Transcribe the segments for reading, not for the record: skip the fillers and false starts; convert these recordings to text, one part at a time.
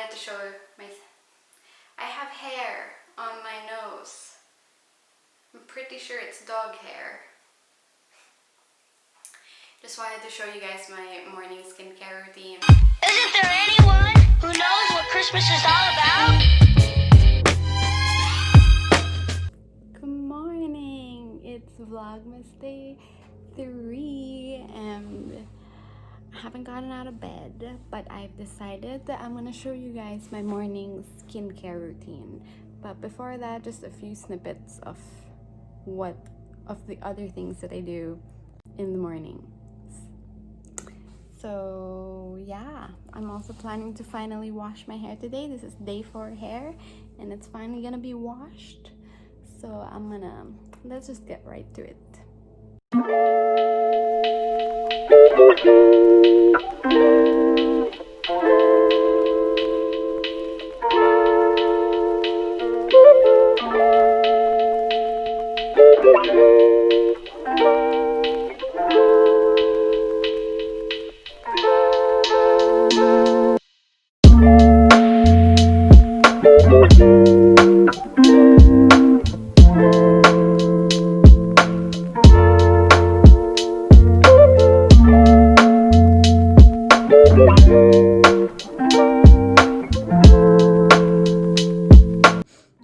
wanted to show I have hair on my nose. I'm pretty sure it's dog hair. Just wanted to show you guys my morning skincare routine. Isn't there anyone who knows what Christmas is all about? Good morning! It's Vlogmas Day 3 and I haven't gotten out of bed, but I've decided that I'm gonna show you guys my morning skincare routine. But before that, just a few snippets of the other things that I do in the morning. So yeah, I'm also planning to finally wash my hair today. This is day 4 hair and it's finally gonna be washed. So let's just get right to it.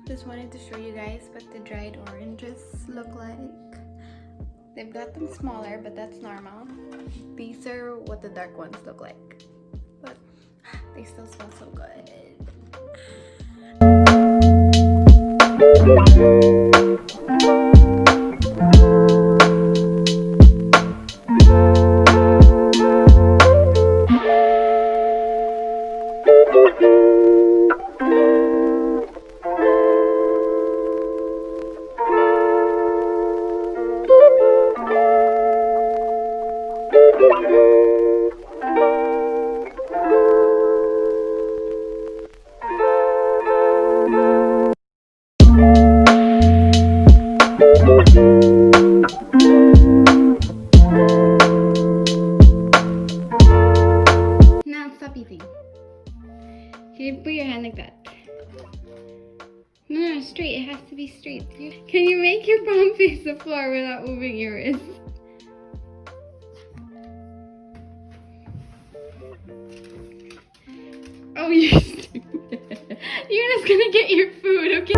Just wanted to show you guys what the dried oranges look like. They've got them smaller, but that's normal. These are what the dark ones look like. But they still smell so good. Now stop eating. Can you put your hand like that? No, straight. It has to be straight. Can you make your palm face the floor without moving your wrist? Oh, you're stupid. You're just gonna get your food, okay?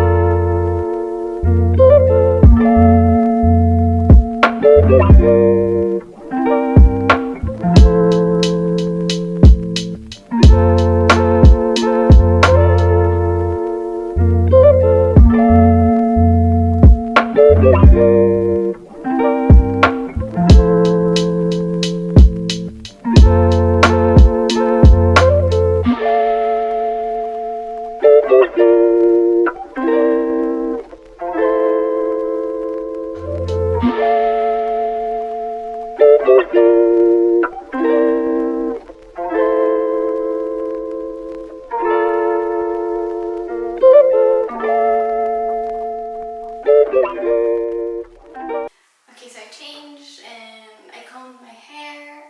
Okay, so I changed and I combed my hair.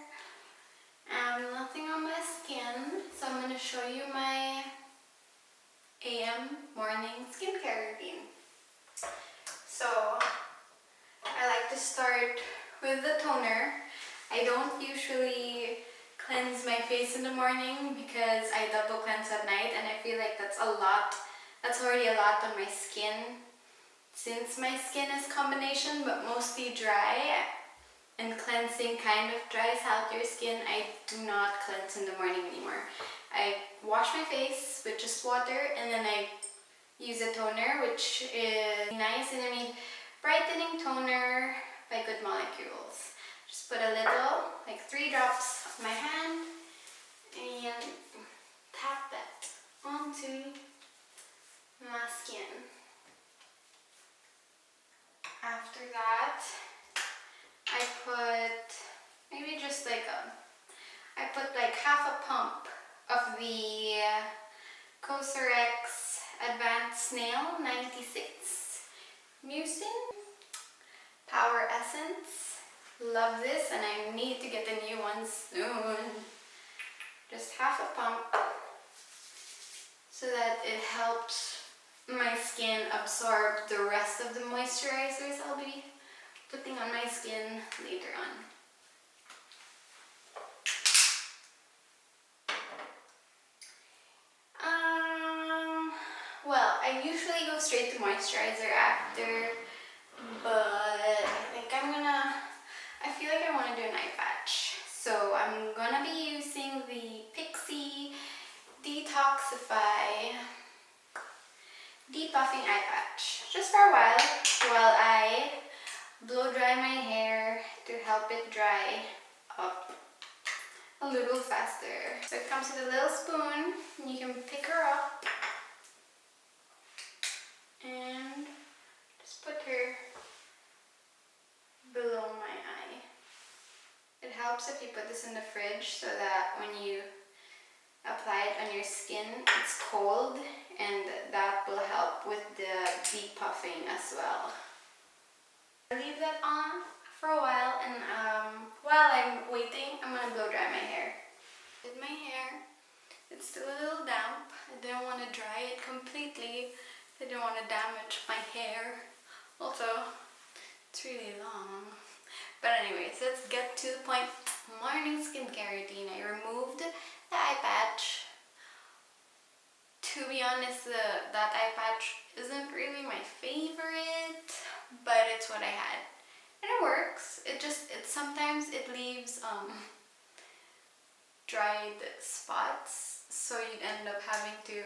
Nothing on my skin, so I'm going to show you my AM morning skincare routine. So I like to start with the toner. I don't usually cleanse my face in the morning because I double cleanse at night, and I feel like that's a lot. That's already a lot on my skin. Since my skin is combination but mostly dry, and cleansing kind of dries out your skin, I do not cleanse in the morning anymore. I wash my face with just water and then I use a toner, which is Niacinamide Brightening Toner by Good Molecules. Just put a little, like 3 drops on my hand and tap that onto my skin. After that, I put maybe just like I put like half a pump of the COSRX Advanced Snail 96 Mucin Power Essence. Love this, and I need to get the new ones soon. Just half a pump. so that it helps my skin absorb the rest of the moisturizers I'll be putting on my skin later on. Well, I usually go straight to moisturizer after, but I feel like I want to do an eye patch. So I'm gonna be using the Pixi DetoxifEYE Depuffing Eye Patch just for a while I blow dry my hair to help it dry up a little faster. So it comes with a little spoon, and you can pick her up and just put her below my eye. It helps if you put this in the fridge so that when you apply it on your skin, it's cold, and that will help with the depuffing as well. Leave that on for a while, and while I'm waiting, I'm gonna blow dry my hair. Did my hair, it's still a little damp. I didn't want to dry it completely. I didn't want to damage my hair. Also, it's really long. But anyways, let's get to the point. Morning skincare routine. I removed the eye patch. To be honest, that eye patch isn't really my favorite, but it's what I had. And it works. Sometimes it leaves dried spots, so you'd end up having to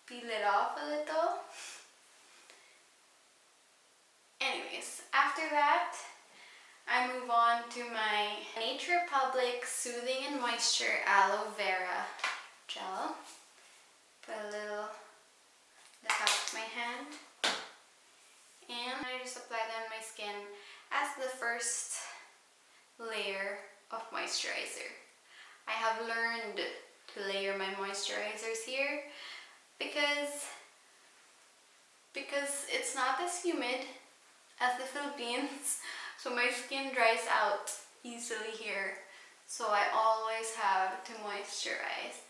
peel it off a little. Anyways, after that, I move on to my Nature Republic Soothing and Moisture Aloe Vera gel. Put a little the top of my hand, and I just apply that on my skin as the first layer of moisturizer. I have learned to layer my moisturizers here because it's not as humid as the Philippines, so my skin dries out easily here, so I always have to moisturize.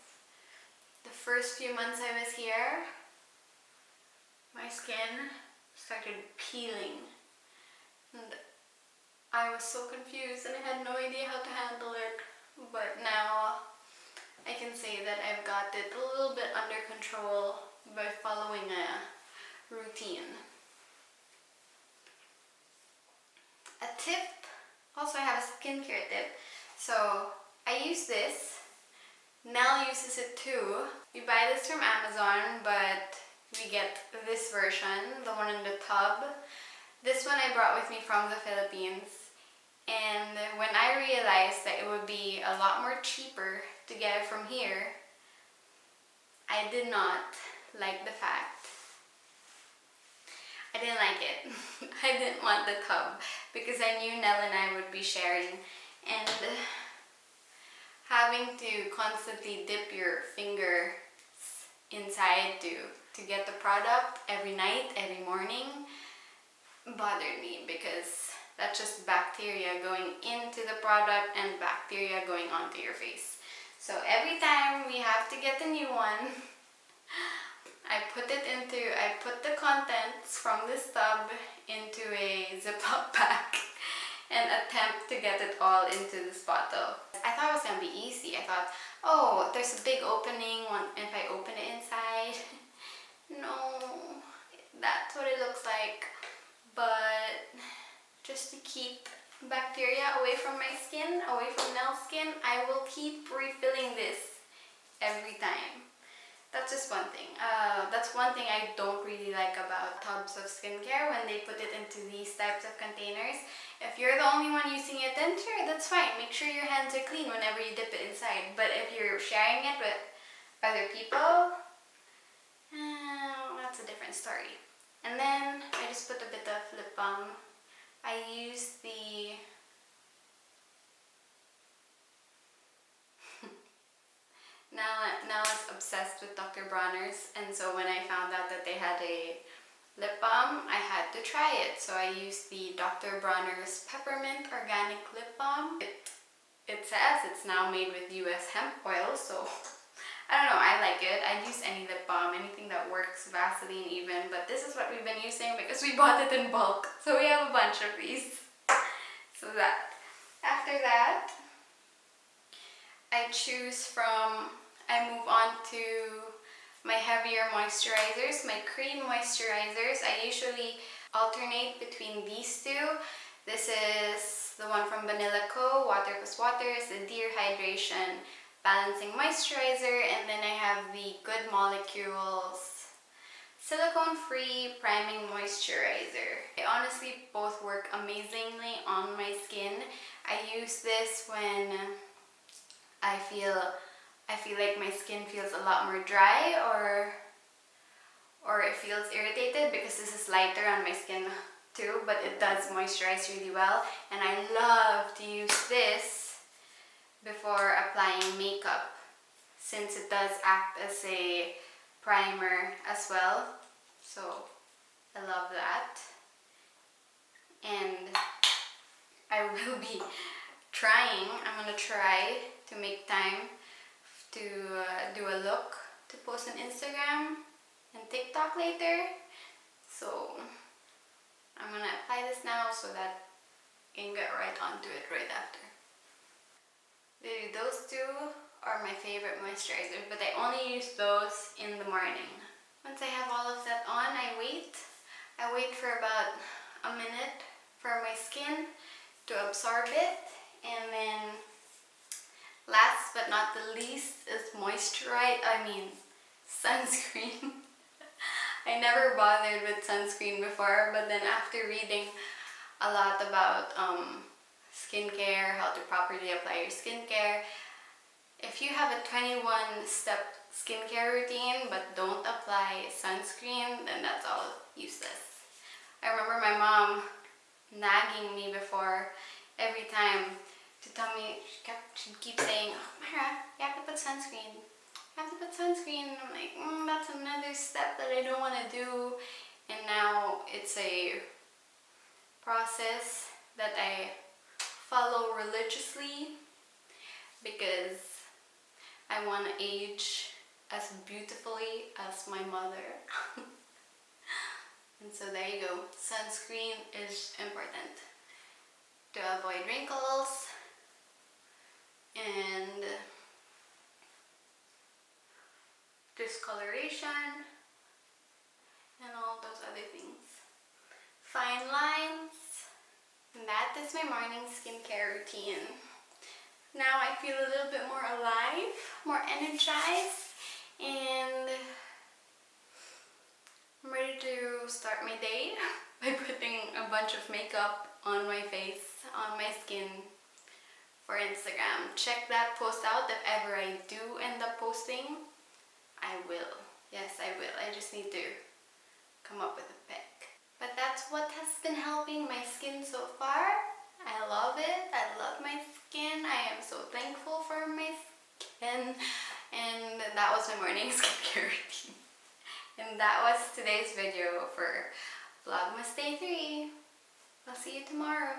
The first few months I was here, my skin started peeling, and I was so confused and I had no idea how to handle it. But now I can say that I've got it a little bit under control by following a routine. A tip, also I have a skincare tip. So I use this. Nell uses it too. We buy this from Amazon, but we get this version, the one in the tub. This one I brought with me from the Philippines. And when I realized that it would be a lot more cheaper to get it from here, I did not like the fact. I didn't like it. I didn't want the tub because I knew Nell and I would be sharing, and having to constantly dip your fingers inside to get the product every night, every morning, bothered me because that's just bacteria going into the product and bacteria going onto your face. So every time we have to get a new one, I put the contents from this tub into a zip-up bag and attempt to get it all into this bottle. I thought it was gonna be easy. I thought, oh, there's a big opening if I open it inside. No, that's what it looks like. But just to keep bacteria away from my skin, away from Nell's skin, I will keep refilling this every time. That's just one thing. That's one thing I don't really like about tubs of skincare when they put it into these types of containers. If you're the only one using it, then sure, that's fine. Make sure your hands are clean whenever you dip it inside. But if you're sharing it with other people, that's a different story. And then I just put a bit of lip balm. I use the Now is obsessed with Dr. Bronner's, and so when I found out that they had a lip balm, I had to try it. So I used the Dr. Bronner's Peppermint Organic Lip Balm. It says it's now made with US hemp oil, so I don't know, I like it. I'd use any lip balm, anything that works, Vaseline even, but this is what we've been using because we bought it in bulk. So we have a bunch of these. So that. After that, I move on to my heavier moisturizers, my cream moisturizers. I usually alternate between these two. This is the one from Banila Co. Water Plus Water is the Dear Hydration Balancing Moisturizer, and then I have the Good Molecules Silicone Free Priming Moisturizer. Honestly, both work amazingly on my skin. I use this when I feel like my skin feels a lot more dry or it feels irritated, because this is lighter on my skin too, but it does moisturize really well. And I love to use this before applying makeup, since it does act as a primer as well. So I love that. And I will be I'm gonna try to make time to do a look to post on Instagram and TikTok later. So I'm gonna apply this now so that I can get right onto it right after. Those two are my favorite moisturizers, but I only use those in the morning. Once I have all of that on, I wait for about a minute for my skin to absorb it. And then last but not the least is sunscreen. I never bothered with sunscreen before, but then after reading a lot about skincare, how to properly apply your skincare, if you have a 21-step skincare routine but don't apply sunscreen, then that's all useless. I remember my mom nagging me before every time to tell me, she'd keep saying, "Oh, Myra, you have to put sunscreen. You have to put sunscreen." And I'm like, that's another step that I don't want to do. And now it's a process that I follow religiously because I want to age as beautifully as my mother. And so there you go. Sunscreen is important to avoid wrinkles and discoloration and all those other things. Fine lines. And that is my morning skincare routine. Now I feel a little bit more alive, more energized, and I'm ready to start my day by putting a bunch of makeup on my face, on my skin for Instagram. Check that post out if ever I do end up posting. I will. Yes, I will. I just need to come up with a pic. But that's what has been helping my skin so far. I love it. I love my skin. I am so thankful for my skin. And that was my morning skincare routine. And that was today's video for Vlogmas Day 3. I'll see you tomorrow.